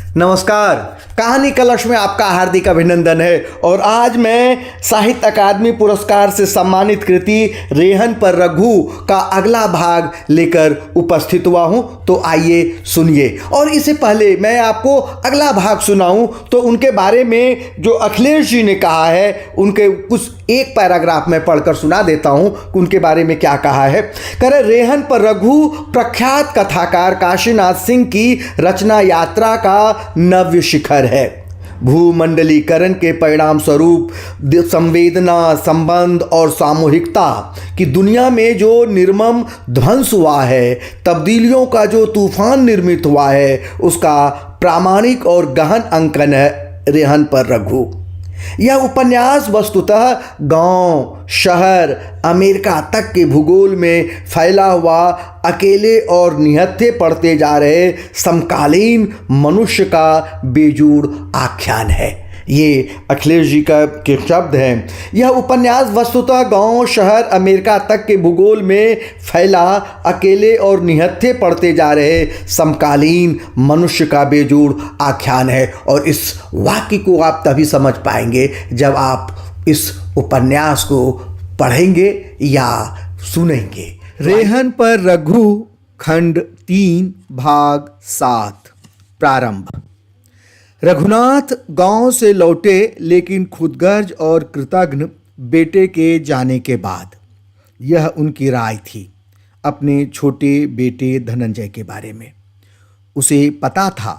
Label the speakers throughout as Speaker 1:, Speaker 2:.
Speaker 1: नमस्कार। कहानी कलश में आपका हार्दिक अभिनंदन है और आज मैं साहित्य अकादमी पुरस्कार से सम्मानित कृति रेहन पर रघु का अगला भाग लेकर उपस्थित हुआ हूं। तो आइए सुनिए। और इससे पहले मैं आपको अगला भाग सुनाऊं तो उनके बारे में जो अखिलेश जी ने कहा है उनके कुछ एक पैराग्राफ में पढ़कर सुना देता हूं कि उनके बारे में क्या कहा है। कह रहे रेहन पर रघु प्रख्यात कथाकार काशीनाथ सिंह की रचना यात्रा का नव्य शिखर है। भूमंडलीकरण के परिणाम स्वरूप संवेदना, संबंध और सामूहिकता की दुनिया में जो निर्मम ध्वंस हुआ है, तब्दीलियों का जो तूफान निर्मित हुआ है, उसका प्रामाणिक और गहन अंकन है रेहन पर रघु। यह उपन्यास वस्तुतः गांव, शहर, अमेरिका तक के भूगोल में फैला हुआ अकेले और निहत्थे पड़ते जा रहे समकालीन मनुष्य का बेजोड़ आख्यान है। ये अखिलेश जी के शब्द हैं। यह उपन्यास वस्तुतः गांव, शहर, अमेरिका तक के भूगोल में फैला अकेले और निहत्थे पड़ते जा रहे समकालीन मनुष्य का बेजोड़ आख्यान है। और इस वाक्य को आप तभी समझ पाएंगे जब आप इस उपन्यास को पढ़ेंगे या सुनेंगे। रेहन पर रघु खंड 3 भाग 7 प्रारंभ। रघुनाथ गांव से लौटे लेकिन खुदगर्ज और कृतघ्न बेटे के जाने के बाद। यह उनकी राय थी अपने छोटे बेटे धनंजय के बारे में। उसे पता था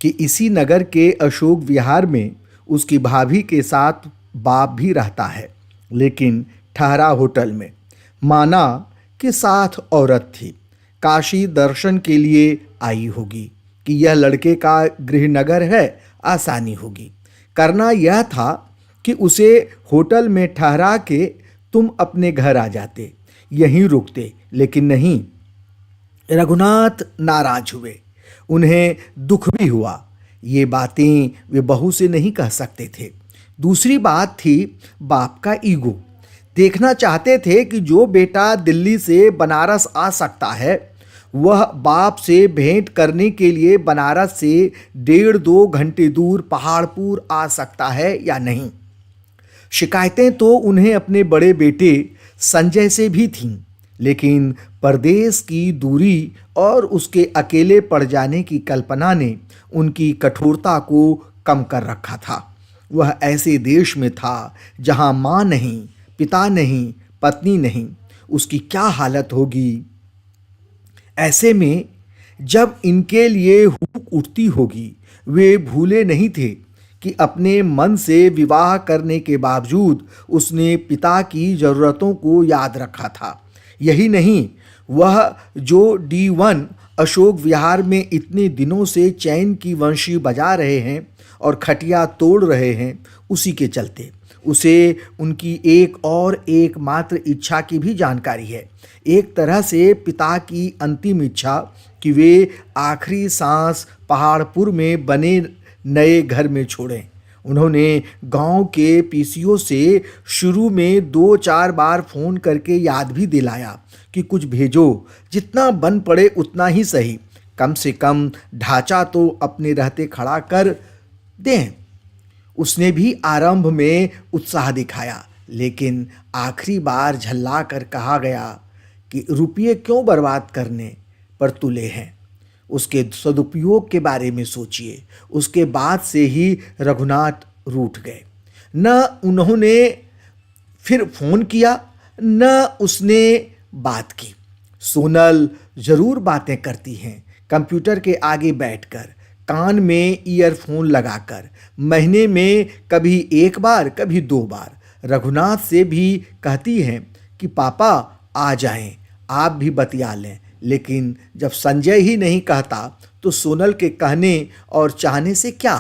Speaker 1: कि इसी नगर के अशोक विहार में उसकी भाभी के साथ बाप भी रहता है, लेकिन ठहरा होटल में। माना कि साथ औरत थी, काशी दर्शन के लिए आई होगी कि यह लड़के का गृहनगर है, आसानी होगी। करना यह था कि उसे होटल में ठहरा के तुम अपने घर आ जाते, यहीं रुकते, लेकिन नहीं। रघुनाथ नाराज हुए, उन्हें दुख भी हुआ। ये बातें वे बहू से नहीं कह सकते थे। दूसरी बात थी बाप का ईगो। देखना चाहते थे कि जो बेटा दिल्ली से बनारस आ सकता है वह बाप से भेंट करने के लिए बनारस से 1.5-2 घंटे दूर पहाड़पुर आ सकता है या नहीं। शिकायतें तो उन्हें अपने बड़े बेटे संजय से भी थीं, लेकिन परदेश की दूरी और उसके अकेले पड़ जाने की कल्पना ने उनकी कठोरता को कम कर रखा था। वह ऐसे देश में था जहां माँ नहीं, पिता नहीं, पत्नी नहीं। उसकी क्या हालत होगी। ऐसे में जब इनके लिए हुक उठती होगी। वे भूले नहीं थे कि अपने मन से विवाह करने के बावजूद उसने पिता की ज़रूरतों को याद रखा था। यही नहीं, वह जो D1 अशोक विहार में इतने दिनों से चैन की वंशी बजा रहे हैं और खटिया तोड़ रहे हैं, उसी के चलते उसे उनकी एकमात्र इच्छा की भी जानकारी है। एक तरह से पिता की अंतिम इच्छा कि वे आखिरी सांस पहाड़पुर में बने नए घर में छोड़ें। उन्होंने गांव के पीसीओ से शुरू में 2-4 बार फ़ोन करके याद भी दिलाया कि कुछ भेजो, जितना बन पड़े उतना ही सही, कम से कम ढांचा तो अपने रहते खड़ा कर दें। उसने भी आरंभ में उत्साह दिखाया, लेकिन आखिरी बार झल्ला कर कहा गया कि रुपये क्यों बर्बाद करने पर तुले हैं। उसके सदुपयोग के बारे में सोचिए। उसके बाद से ही रघुनाथ रूठ गए। न उन्होंने फिर फ़ोन किया, न उसने बात की। सोनल ज़रूर बातें करती हैं, कंप्यूटर के आगे बैठकर, कान में ईयरफोन लगाकर, महीने में कभी 1 बार, कभी 2 बार। रघुनाथ से भी कहती हैं कि पापा आ जाएं, आप भी बतिया लें। लेकिन जब संजय ही नहीं कहता तो सोनल के कहने और चाहने से क्या।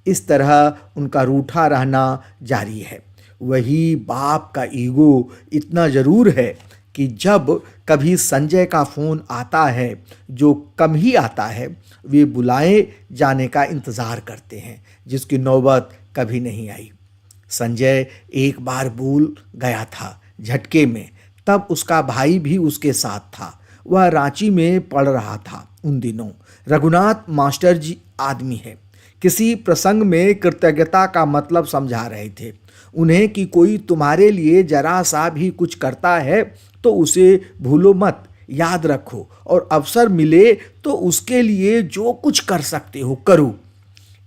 Speaker 1: इस तरह उनका रूठा रहना जारी है। वही बाप का ईगो इतना ज़रूर है कि जब कभी संजय का फ़ोन आता है, जो कम ही आता है, वे बुलाए जाने का इंतज़ार करते हैं, जिसकी नौबत कभी नहीं आई। संजय एक बार बोल गया था झटके में, तब उसका भाई भी उसके साथ था। वह रांची में पढ़ रहा था उन दिनों। रघुनाथ मास्टर जी आदमी है, किसी प्रसंग में कृतज्ञता का मतलब समझा रहे थे उन्हें कि कोई तुम्हारे लिए जरा सा भी कुछ करता है तो उसे भूलो मत, याद रखो और अवसर मिले तो उसके लिए जो कुछ कर सकते हो करो।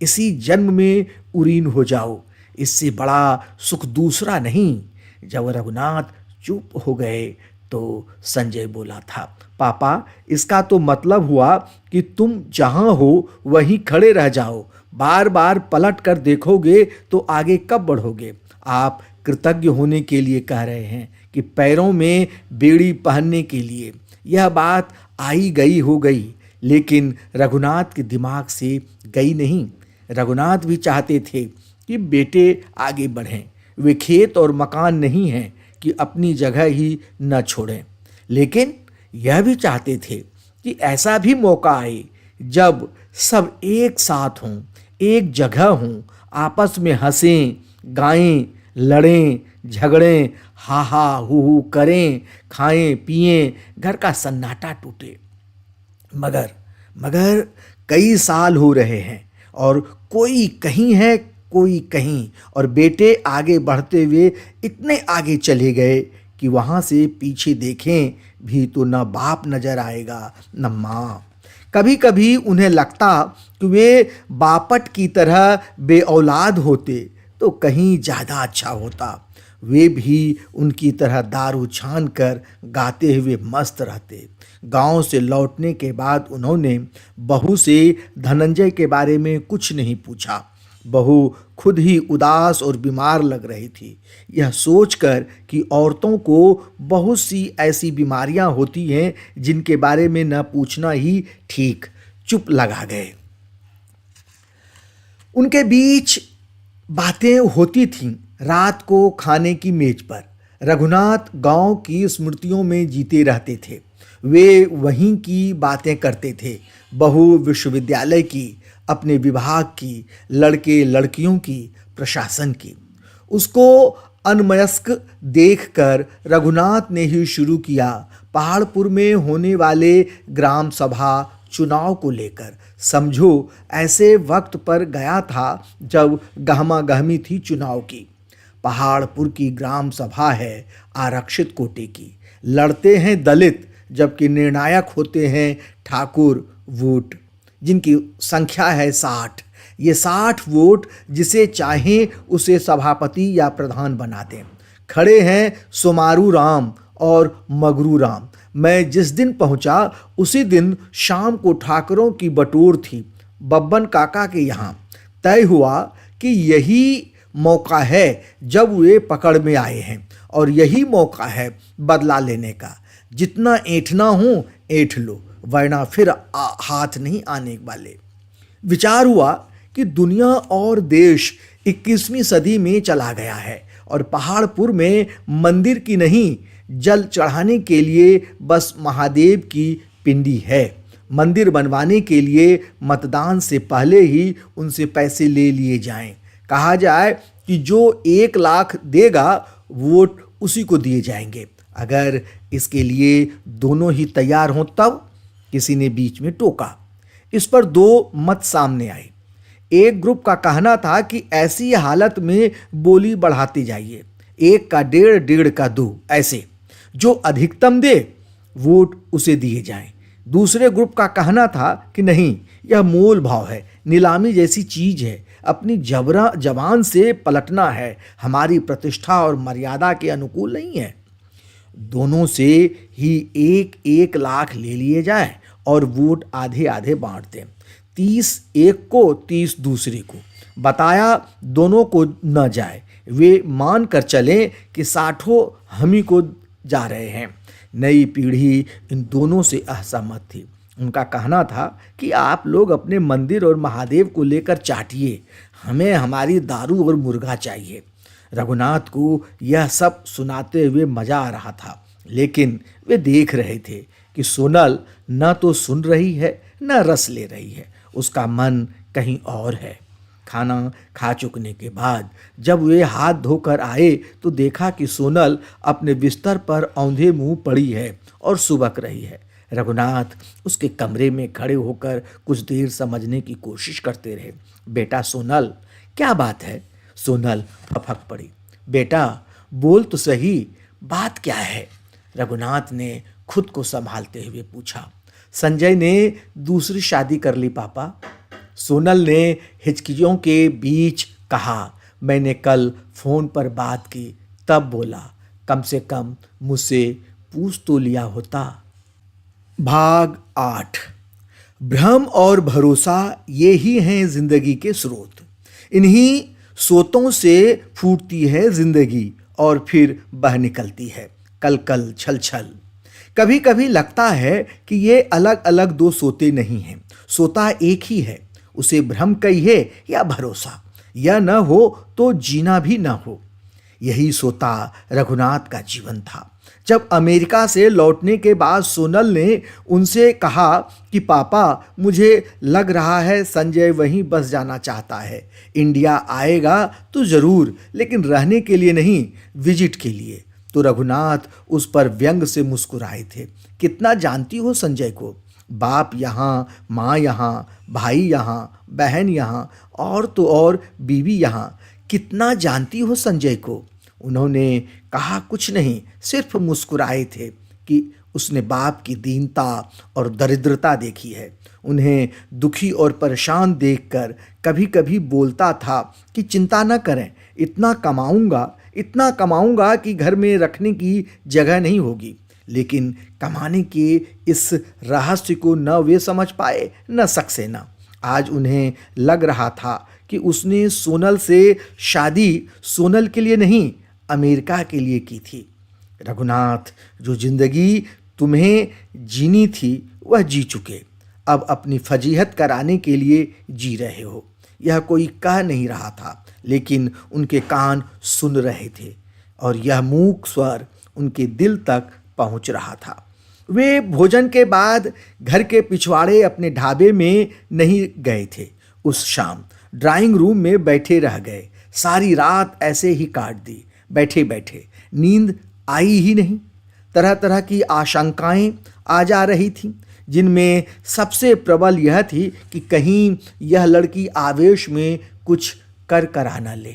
Speaker 1: इसी जन्म में उरीन हो जाओ, इससे बड़ा सुख दूसरा नहीं। जब रघुनाथ चुप हो गए तो संजय बोला था, पापा इसका तो मतलब हुआ कि तुम जहां हो वहीं खड़े रह जाओ, बार बार पलट कर देखोगे तो आगे कब बढ़ोगे। आप कृतज्ञ होने के लिए कह रहे हैं कि पैरों में बेड़ी पहनने के लिए। यह बात आई गई हो गई, लेकिन रघुनाथ के दिमाग से गई नहीं। रघुनाथ भी चाहते थे कि बेटे आगे बढ़ें। वे खेत और मकान नहीं हैं कि अपनी जगह ही न छोड़ें, लेकिन यह भी चाहते थे कि ऐसा भी मौका आए जब सब एक साथ हों, एक जगह हों, आपस में हंसें, गाएं, लड़ें, झगड़ें, हा हा हू हू करें, खाएं पिएं, घर का सन्नाटा टूटे। मगर मगर कई साल हो रहे हैं और कोई कहीं है कोई कहीं, और बेटे आगे बढ़ते हुए इतने आगे चले गए कि वहाँ से पीछे देखें भी तो न बाप नजर आएगा न माँ। कभी कभी उन्हें लगता कि वे बापट की तरह बेऔलाद होते तो कहीं ज़्यादा अच्छा होता। वे भी उनकी तरह दारू छान कर गाते हुए मस्त रहते। गांव से लौटने के बाद उन्होंने बहू से धनंजय के बारे में कुछ नहीं पूछा। बहू खुद ही उदास और बीमार लग रही थी। यह सोचकर कि औरतों को बहुत सी ऐसी बीमारियां होती हैं जिनके बारे में न पूछना ही ठीक, चुप लगा गए। उनके बीच बातें होती थीं रात को खाने की मेज पर। रघुनाथ गांव की स्मृतियों में जीते रहते थे। वे वहीं की बातें करते थे, बहू विश्वविद्यालय की, अपने विभाग की, लड़के लड़कियों की, प्रशासन की। उसको अनमयस्क देखकर रघुनाथ ने ही शुरू किया पहाड़पुर में होने वाले ग्राम सभा चुनाव को लेकर। समझो ऐसे वक्त पर गया था जब गहमा गहमी थी चुनाव की। पहाड़पुर की ग्राम सभा है आरक्षित कोटे की, लड़ते हैं दलित जबकि निर्णायक होते हैं ठाकुर वोट, जिनकी संख्या है 60। ये 60 वोट जिसे चाहें उसे सभापति या प्रधान बना दें। खड़े हैं सोमारू राम और मगरू राम। मैं जिस दिन पहुंचा उसी दिन शाम को ठाकरों की बटोर थी बब्बन काका के यहाँ। तय हुआ कि यही मौका है जब वे पकड़ में आए हैं और यही मौका है बदला लेने का। जितना ऐंठना हो ऐंठ लो, वरना फिर हाथ नहीं आने वाले। विचार हुआ कि दुनिया और देश 21वीं सदी में चला गया है और पहाड़पुर में मंदिर की नहीं, जल चढ़ाने के लिए बस महादेव की पिंडी है। मंदिर बनवाने के लिए मतदान से पहले ही उनसे पैसे ले लिए जाएं। कहा जाए कि जो 1 लाख देगा वोट उसी को दिए जाएंगे। अगर इसके लिए दोनों ही तैयार हों तब। किसी ने बीच में टोका। इस पर 2 मत सामने आए। एक ग्रुप का कहना था कि ऐसी हालत में बोली बढ़ाती जाइए, 1 का 1.5, 1.5 का 2, ऐसे जो अधिकतम दे वोट उसे दिए जाएं। दूसरे ग्रुप का कहना था कि नहीं, यह मोल भाव है, नीलामी जैसी चीज है, अपनी जबान से पलटना है, हमारी प्रतिष्ठा और मर्यादा के अनुकूल नहीं है। दोनों से ही 1-1 लाख ले लिए जाए और वोट आधे आधे बांट दें, 30 एक को 30 दूसरे को। बताया दोनों को न जाए, वे मान कर चलें कि 60 हम ही को जा रहे हैं। नई पीढ़ी इन दोनों से असहमत थी। उनका कहना था कि आप लोग अपने मंदिर और महादेव को लेकर चाटिए, हमें हमारी दारू और मुर्गा चाहिए। रघुनाथ को यह सब सुनाते हुए मजा आ रहा था, लेकिन वे देख रहे थे कि सोनल न तो सुन रही है न रस ले रही है, उसका मन कहीं और है। खाना खा चुकने के बाद जब वे हाथ धोकर आए तो देखा कि सोनल अपने बिस्तर पर औंधे मुंह पड़ी है और सुबक रही है।
Speaker 2: रघुनाथ उसके कमरे में खड़े होकर कुछ देर समझने की कोशिश करते रहे। बेटा सोनल, क्या बात है? सोनल फपक पड़ी। बेटा बोल तो सही, बात क्या है? रघुनाथ ने खुद को संभालते हुए पूछा। संजय ने दूसरी शादी कर ली पापा। सोनल ने हिचकियों के बीच कहा। मैंने कल फोन पर बात की, तब बोला कम से कम मुझसे पूछ तो लिया होता। भाग 8। भ्रम और भरोसा ये ही हैं जिंदगी के स्रोत। इन्हीं सोतों से फूटती है जिंदगी और फिर बह निकलती है कल कल छल छल। कभी कभी लगता है कि ये अलग अलग दो सोते नहीं हैं, सोता एक ही है। उसे भ्रम कहिए या भरोसा, यह न हो तो जीना भी न हो। यही सोता रघुनाथ का जीवन था। जब अमेरिका से लौटने के बाद सोनल ने उनसे कहा कि पापा मुझे लग रहा है संजय वहीं बस जाना चाहता है। इंडिया आएगा तो ज़रूर, लेकिन रहने के लिए नहीं, विजिट के लिए। तो रघुनाथ उस पर व्यंग से मुस्कुराए थे। कितना जानती हो संजय को? बाप यहाँ, माँ यहाँ, भाई यहाँ, बहन यहाँ और तो और बीवी यहाँ। कितना जानती हो संजय को? उन्होंने कहा कुछ नहीं, सिर्फ मुस्कुराए थे कि उसने बाप की दीनता और दरिद्रता देखी है। उन्हें दुखी और परेशान देखकर कभी कभी बोलता था कि चिंता न करें, इतना कमाऊंगा कि घर में रखने की जगह नहीं होगी। लेकिन कमाने के इस रहस्य को न वे समझ पाए न सक्सेना। आज उन्हें लग रहा था कि उसने सोनल से शादी सोनल के लिए नहीं, अमेरिका के लिए की थी। रघुनाथ, जो जिंदगी तुम्हें जीनी थी वह जी चुके, अब अपनी फजीहत कराने के लिए जी रहे हो। यह कोई कह नहीं रहा था, लेकिन उनके कान सुन रहे थे और यह मूक स्वर उनके दिल तक पहुंच रहा था। वे भोजन के बाद घर के पिछवाड़े अपने ढाबे में नहीं गए थे। उस शाम ड्राइंग रूम में बैठे रह गए। सारी रात ऐसे ही काट दी। बैठे बैठे नींद आई ही नहीं। तरह तरह की आशंकाएं आ जा रही थीं, जिनमें सबसे प्रबल यह थी कि कहीं यह लड़की आवेश में कुछ कर करा न ले।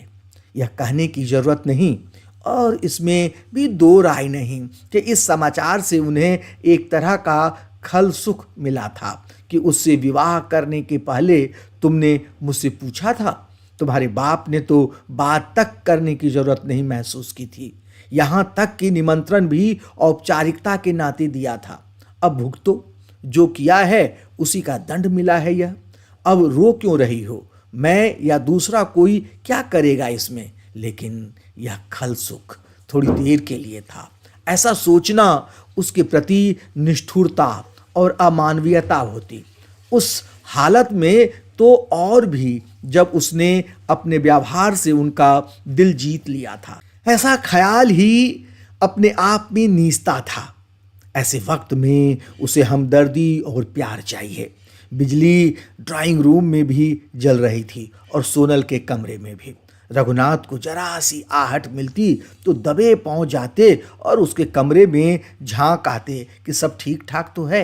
Speaker 2: यह कहने की जरूरत नहीं और इसमें भी दो राय नहीं कि इस समाचार से उन्हें एक तरह का खल सुख मिला था कि उससे विवाह करने के पहले तुमने मुझसे पूछा था। तुम्हारे बाप ने तो बात तक करने की जरूरत नहीं महसूस की थी, यहाँ तक कि निमंत्रण भी औपचारिकता के नाते दिया था। अब भुगतो, जो किया है उसी का दंड मिला है। यह अब रो क्यों रही हो? मैं या दूसरा कोई क्या करेगा इसमें? लेकिन यह खल सुख थोड़ी देर के लिए था। ऐसा सोचना उसके प्रति निष्ठुरता और अमानवीयता होती। उस हालत में तो और भी जब उसने अपने व्यवहार से उनका दिल जीत लिया था। ऐसा ख्याल ही अपने आप में नीचता था। ऐसे वक्त में उसे हमदर्दी और प्यार चाहिए। बिजली ड्राइंग रूम में भी जल रही थी और सोनल के कमरे में भी। रघुनाथ को जरा सी आहट मिलती तो दबे पहुंच जाते और उसके कमरे में झांक आते कि सब ठीक ठाक तो है।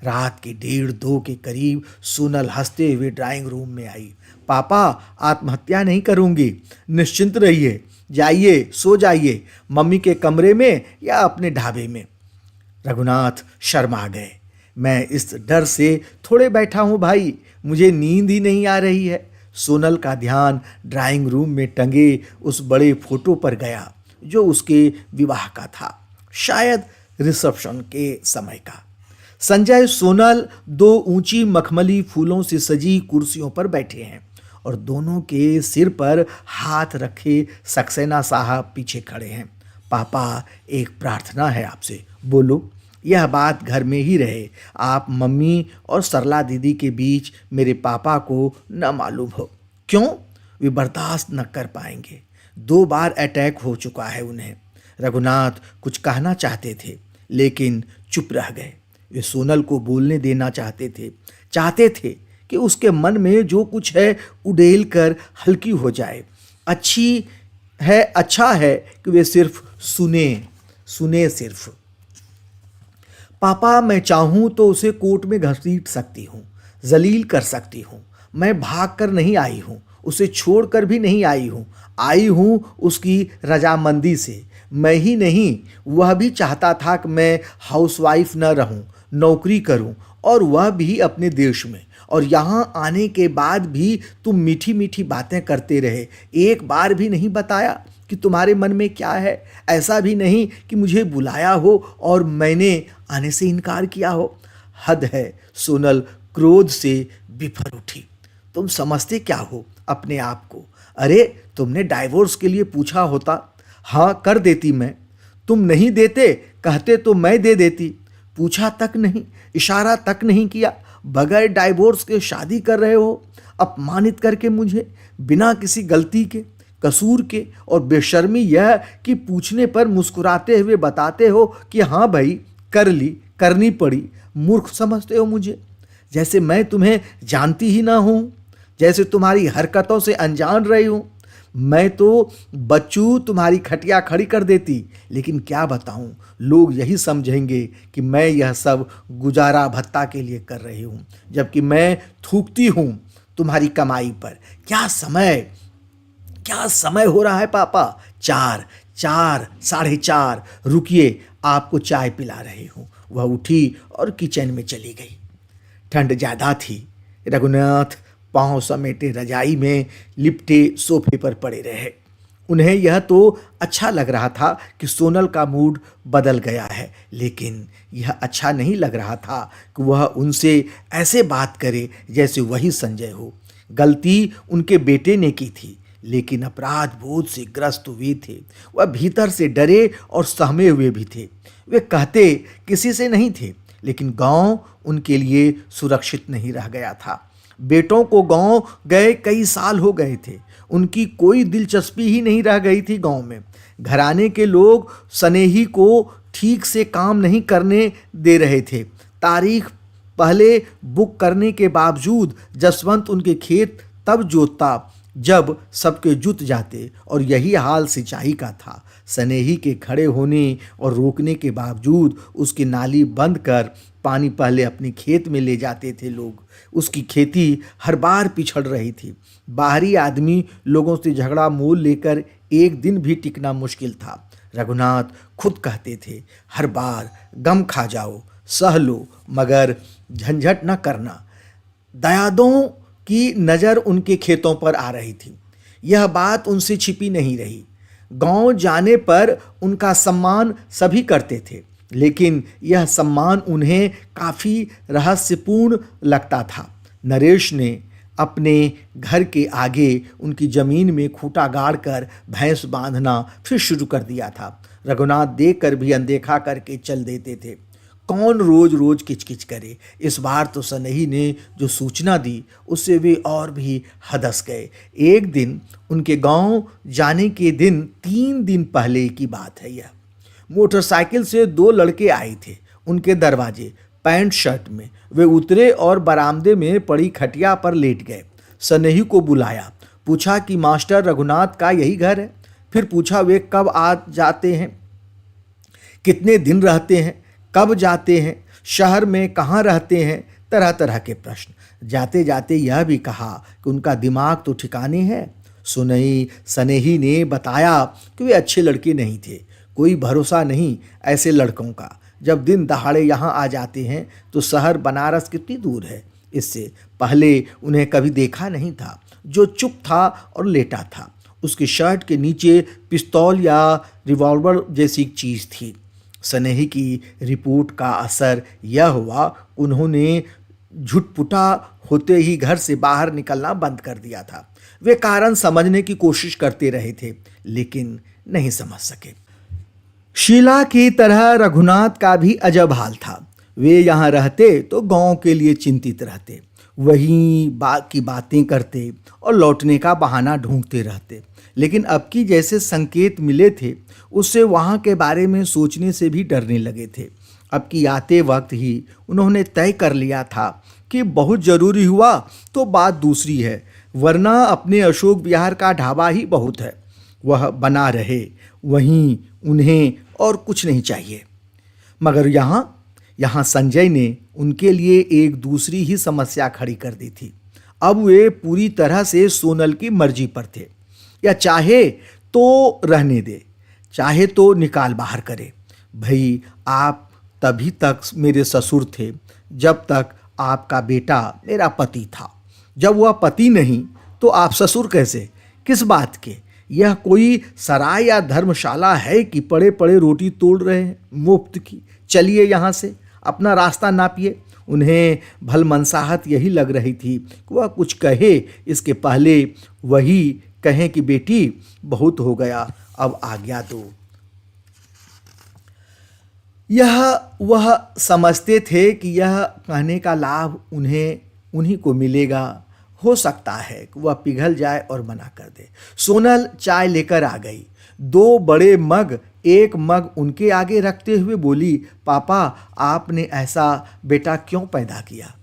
Speaker 2: रात के 1:30-2 के करीब सोनल हंसते हुए ड्राइंग रूम में आई। पापा, आत्महत्या नहीं करूंगी, निश्चिंत रहिए, जाइए सो जाइए, मम्मी के कमरे में या अपने ढाबे में। रघुनाथ शर्मा गए। मैं इस डर से थोड़े बैठा हूँ भाई, मुझे नींद ही नहीं आ रही है। सोनल का ध्यान ड्राइंग रूम में टंगे उस बड़े फोटो पर गया जो उसके विवाह का था, शायद रिसेप्शन के समय का। संजय सोनल 2 ऊंची मखमली फूलों से सजी कुर्सियों पर बैठे हैं और दोनों के सिर पर हाथ रखे सक्सेना साहब पीछे खड़े हैं। पापा, एक प्रार्थना है आपसे, बोलो। यह बात घर में ही रहे, आप मम्मी और सरला दीदी के बीच मेरे पापा को न मालूम हो। क्यों? वे बर्दाश्त न कर पाएंगे। 2 बार अटैक हो चुका है उन्हें। रघुनाथ कुछ कहना चाहते थे लेकिन चुप रह गए। वे सोनल को बोलने देना चाहते थे कि उसके मन में जो कुछ है उड़ेल कर हल्की हो जाए। अच्छा है कि वे सिर्फ सुने सिर्फ। पापा, मैं चाहूं तो उसे कोर्ट में घसीट सकती हूँ, जलील कर सकती हूँ। मैं भाग कर नहीं आई हूँ, उसे छोड़कर भी नहीं आई हूँ उसकी रजामंदी से। मैं ही नहीं, वह भी चाहता था कि मैं हाउसवाइफ न रहूं, नौकरी करूं, और वह भी अपने देश में। और यहाँ आने के बाद भी तुम मीठी मीठी बातें करते रहे, एक बार भी नहीं बताया कि तुम्हारे मन में क्या है। ऐसा भी नहीं कि मुझे बुलाया हो और मैंने आने से इनकार किया हो। हद है। सोनल क्रोध से बिफर उठी। तुम समझते क्या हो अपने आप को? अरे, तुमने डाइवोर्स के लिए पूछा होता, हाँ कर देती मैं। तुम नहीं देते, कहते तो मैं दे देती। पूछा तक नहीं, इशारा तक नहीं किया, बगैर डाइवोर्स के शादी कर रहे हो, अपमानित करके मुझे, बिना किसी गलती के, कसूर के। और बेशर्मी यह कि पूछने पर मुस्कुराते हुए बताते हो कि हाँ भाई कर ली, करनी पड़ी। मूर्ख समझते हो मुझे, जैसे मैं तुम्हें जानती ही ना हूँ, जैसे तुम्हारी हरकतों से अनजान रही हूँ। मैं तो बच्चू तुम्हारी खटिया खड़ी कर देती, लेकिन क्या बताऊं, लोग यही समझेंगे कि मैं यह सब गुजारा भत्ता के लिए कर रही हूं, जबकि मैं थूकती हूं तुम्हारी कमाई पर। क्या समय हो रहा है पापा? 4, 4:30। रुकिए, आपको चाय पिला रही हूं। वह उठी और किचन में चली गई। ठंड ज्यादा थी। रघुनाथ पांव समेटे रजाई में लिपटे सोफे पर पड़े रहे। उन्हें यह तो अच्छा लग रहा था कि सोनल का मूड बदल गया है, लेकिन यह अच्छा नहीं लग रहा था कि वह उनसे ऐसे बात करे जैसे वही संजय हो। गलती उनके बेटे ने की थी, लेकिन अपराध बोध से ग्रस्त वे थे। वह भीतर से डरे और सहमे हुए भी थे। वे कहते किसी से नहीं थे, लेकिन गांव उनके लिए सुरक्षित नहीं रह गया था। बेटों को गांव गए कई साल हो गए थे। उनकी कोई दिलचस्पी ही नहीं रह गई थी गांव में। घराने के लोग स्नेही को ठीक से काम नहीं करने दे रहे थे। तारीख पहले बुक करने के बावजूद जसवंत उनके खेत तब जोतता जब सबके जुत जाते, और यही हाल सिंचाई का था। स्नेही के खड़े होने और रोकने के बावजूद उसकी नाली बंद कर पानी पहले अपने खेत में ले जाते थे लोग। उसकी खेती हर बार पिछड़ रही थी। बाहरी आदमी लोगों से झगड़ा मोल लेकर एक दिन भी टिकना मुश्किल था। रघुनाथ खुद कहते थे, हर बार गम खा जाओ, सह लो, मगर झंझट न करना। दयादों की नज़र उनके खेतों पर आ रही थी। यह बात उनसे छिपी नहीं रही। गांव जाने पर उनका सम्मान सभी करते थे, लेकिन यह सम्मान उन्हें काफ़ी रहस्यपूर्ण लगता था। नरेश ने अपने घर के आगे उनकी ज़मीन में खूंटा गाड़कर भैंस बांधना फिर शुरू कर दिया था। रघुनाथ देखकर भी अनदेखा करके चल देते थे। कौन रोज रोज किचकिच करे। इस बार तो स्नेही ने जो सूचना दी उससे वे और भी हदस गए। एक दिन उनके गांव जाने के दिन 3 दिन पहले की बात है यह। मोटरसाइकिल से 2 लड़के आए थे उनके दरवाजे, पैंट शर्ट में। वे उतरे और बरामदे में पड़ी खटिया पर लेट गए। स्नेही को बुलाया, पूछा कि मास्टर रघुनाथ का यही घर है। फिर पूछा वे कब आ जाते हैं, कितने दिन रहते हैं, कब जाते हैं, शहर में कहाँ रहते हैं। तरह तरह के प्रश्न। जाते जाते यह भी कहा कि उनका दिमाग तो ठिकाने है। स्नेही ने बताया कि वे अच्छे लड़के नहीं थे, कोई भरोसा नहीं ऐसे लड़कों का। जब दिन दहाड़े यहाँ आ जाते हैं तो शहर बनारस कितनी दूर है। इससे पहले उन्हें कभी देखा नहीं था। जो चुप था और लेटा था, उसकी शर्ट के नीचे पिस्तौल या रिवॉल्वर जैसी चीज़ थी। स्नेही की रिपोर्ट का असर यह हुआ, उन्होंने झुटपुटा होते ही घर से बाहर निकलना बंद कर दिया था। वे कारण समझने की कोशिश करते रहे थे, लेकिन नहीं समझ सके। शीला की तरह रघुनाथ का भी अजब हाल था। वे यहाँ रहते तो गांव के लिए चिंतित रहते, वहीं की बातें करते और लौटने का बहाना ढूंढते रहते। लेकिन अब की जैसे संकेत मिले थे, उससे वहाँ के बारे में सोचने से भी डरने लगे थे। अब की आते वक्त ही उन्होंने तय कर लिया था कि बहुत ज़रूरी हुआ तो बात दूसरी है, वरना अपने अशोक विहार का ढाबा ही बहुत है, वह बना रहे, वहीं उन्हें और कुछ नहीं चाहिए। मगर यहाँ संजय ने उनके लिए एक दूसरी ही समस्या खड़ी कर दी थी। अब वे पूरी तरह से सोनल की मर्जी पर थे। या चाहे तो रहने दे, चाहे तो निकाल बाहर करे। भाई, आप तभी तक मेरे ससुर थे जब तक आपका बेटा मेरा पति था। जब वह पति नहीं तो आप ससुर कैसे? किस बात के? यह कोई सराय या धर्मशाला है कि पड़े पड़े रोटी तोड़ रहे हैं मुफ्त की? चलिए यहाँ से, अपना रास्ता नापिए। उन्हें भलमनसाहत यही लग रही थी कि वह कुछ कहे इसके पहले वही कहें कि बेटी बहुत हो गया, अब आज्ञा दो। यह वह समझते थे कि यह कहने का लाभ उन्हीं को मिलेगा। हो सकता है कि वह पिघल जाए और मना कर दे। सोनल चाय लेकर आ गई। 2 बड़े मग, एक मग उनके आगे रखते हुए बोली, पापा, आपने ऐसा बेटा क्यों पैदा किया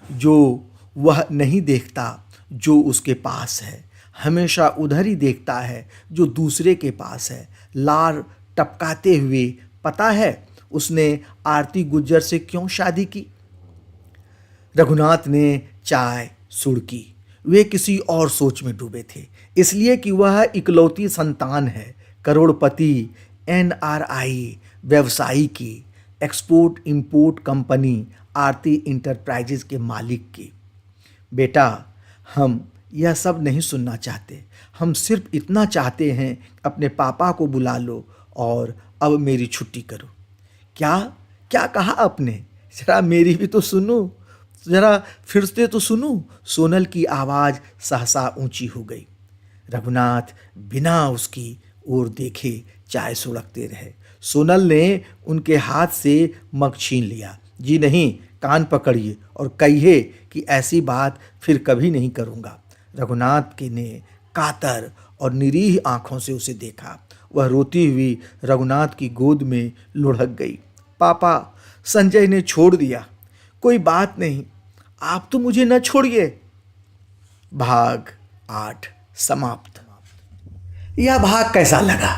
Speaker 2: जो वह नहीं देखता जो उसके पास है, हमेशा उधर ही देखता है जो दूसरे के पास है। लार टपकाते हुए, पता है उसने आरती गुज्जर से क्यों शादी की? रघुनाथ ने चाय सुड़की। वे किसी और सोच में डूबे थे। इसलिए कि वह इकलौती संतान है करोड़पति NRI व्यवसायी की, एक्सपोर्ट इंपोर्ट कंपनी आरती इंटरप्राइजेज के मालिक की। बेटा, हम यह सब नहीं सुनना चाहते। हम सिर्फ इतना चाहते हैं, अपने पापा को बुला लो और अब मेरी छुट्टी करो। क्या क्या कहा आपने? जरा मेरी भी तो सुनो, जरा फिर से तो सुनो। सोनल की आवाज़ सहसा ऊंची हो गई। रघुनाथ बिना उसकी ओर देखे चाय सुड़कते रहे। सोनल ने उनके हाथ से मग छीन लिया। जी नहीं, कान पकड़िए और कहिए कि ऐसी बात फिर कभी नहीं करूँगा। रघुनाथ ने कातर और निरीह आंखों से उसे देखा। वह रोती हुई रघुनाथ की गोद में लुढ़क गई। पापा, संजय ने छोड़ दिया। कोई बात नहीं, आप तो मुझे न छोड़िए। भाग 8 समाप्त।
Speaker 1: यह भाग कैसा लगा?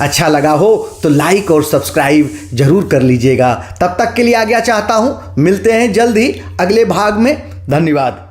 Speaker 1: अच्छा लगा हो तो लाइक और सब्सक्राइब जरूर कर लीजिएगा। तब तक के लिए आज्ञा चाहता हूँ। मिलते हैं जल्द ही अगले भाग में। धन्यवाद।